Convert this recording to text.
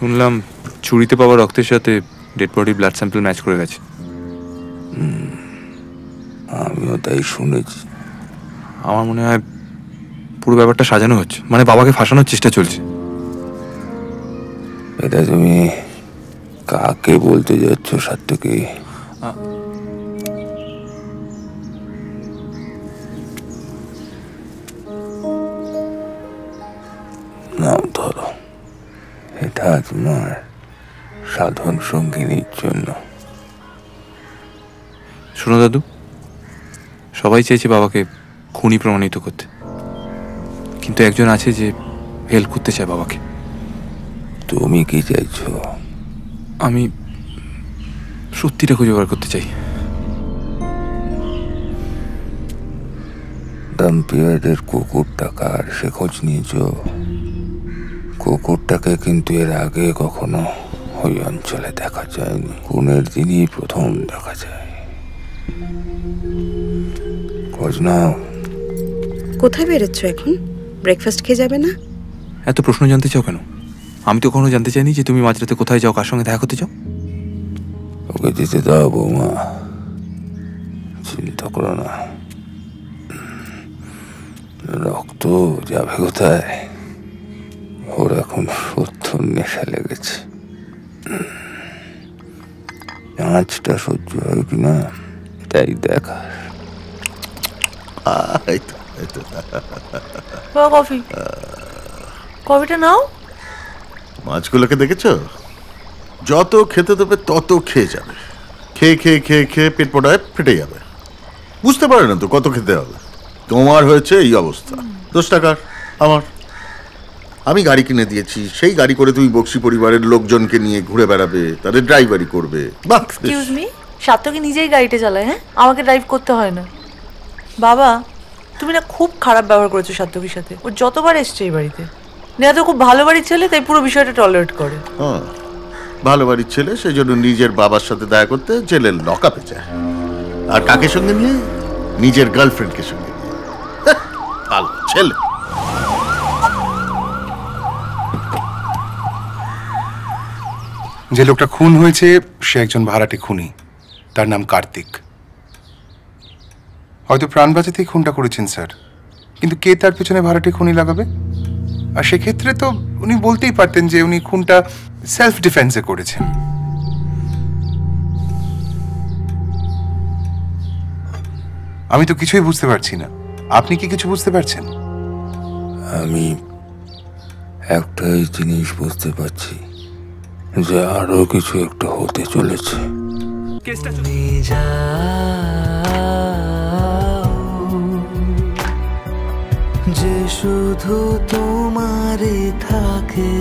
শুনলাম চুরিতে পাওয়া রক্তের সাথে dead body blood sample match করে গেছে। আমিও তাই শুনেছি। আমার মনে হয় পুরো ব্যাপারটা সাজানো হচ্ছে, মানে বাবাকে ফাঁসানোর চেষ্টা চলছে। এটা তুমি কাকে বলতে যাচ্ছ সাত্তকী? নাও ধরো, এটা তোমার সাধন সঙ্গিনীর জন্য। শোনো দাদু, সবাই চেয়েছে বাবাকে খুনি প্রমাণিত করতে, কিন্তু একজন আছে যে হেল্প করতে চায় বাবাকে। তুমি কি চাইছো? আমি সত্যিটা খুঁজে বার করতে চাই। ডাম্পিয়ার্ডের কুকুরটা কার সে খোঁজ নিয়েছ? কুকুরটাকে কিন্তু এর আগে কখনো ওই অঞ্চলে দেখা যায়নি। খুনের দিনই প্রথম দেখা যায়। খোঁজ নাও। কোথায় বেরোচ্ছ এখন? ব্রেকফাস্ট খেয়ে যাবে না? এত প্রশ্ন জানতে চাও কেন? আমি তো কখনো জানতে চাইনি যে তুমি মাঝরাতে কোথায় যাও, কার সঙ্গে দেখা করতে চাও। ওকে যেতে দাও বৌমা, চিন্তা করো না। রক্ত যাবে কোথায়? ওর এখন সত্যর নেশা লেগেছে। আঁচটা সহ্য হয় কিনা তাই দেখা। কফি, কফিটা নাও। মাছগুলোকে দেখেছো? যত খেতে দেবে তত খেয়ে যাবে। খেয়ে খেয়ে খেয়ে খেয়ে পেট পড়ায় ফেটে যাবে। বুঝতে পারে না তো কত খেতে হবে। তোমার হয়েছে এই অবস্থা। 10 টাকার আমার। আমি গাড়ি কিনে দিয়েছি, সেই গাড়ি করে তুমি বক্সি পরিবারের লোকজনকে নিয়ে ঘুরে বেড়াবে, তাদের ড্রাইভারি করবে। এক্সকিউজ মি, সাত্তকী নিজেই গাড়িটা চালায়, হ্যাঁ? আমাকে ড্রাইভ করতে হয় না। বাবা, তুমি না খুব খারাপ ব্যবহার করেছো সাত্তকীর সাথে। ও যতবার এসছে এই বাড়িতে। নেহা তো খুব ভালো বাড়ির ছেলে, তাই পুরো বিষয়টা টলারেট করে। হ্যাঁ, ভালো বাড়ির ছেলে, সেই জন্য নিজের বাবার সাথে দেখা করতে জেলের লকআপে যায়। আর কাকে সঙ্গে নিয়ে? নিজের গার্লফ্রেন্ডকে সঙ্গে নিয়ে। ভালো ছেলে। যে লোকটা খুন হয়েছে সে একজন ভাড়াটে খুনি। তার নাম কার্তিক। হয়তো প্রাণ বাঁচাতেই খুনটা করেছেন স্যার, কিন্তু কে তার পেছনে ভাড়াটে খুনি লাগাবে? আর সেক্ষেত্রে তো উনি বলতেই পারতেন যে উনি খুনটা সেলফ ডিফেন্সে করেছেন। আমি তো কিছুই বুঝতে পারছি না। আপনি কি কিছু বুঝতে পারছেন? আমি একটাই জিনিস বুঝতে পারছি, যে আরো কিছু একটা হতে চলেছে। যে শুধু তোমারে থাকে।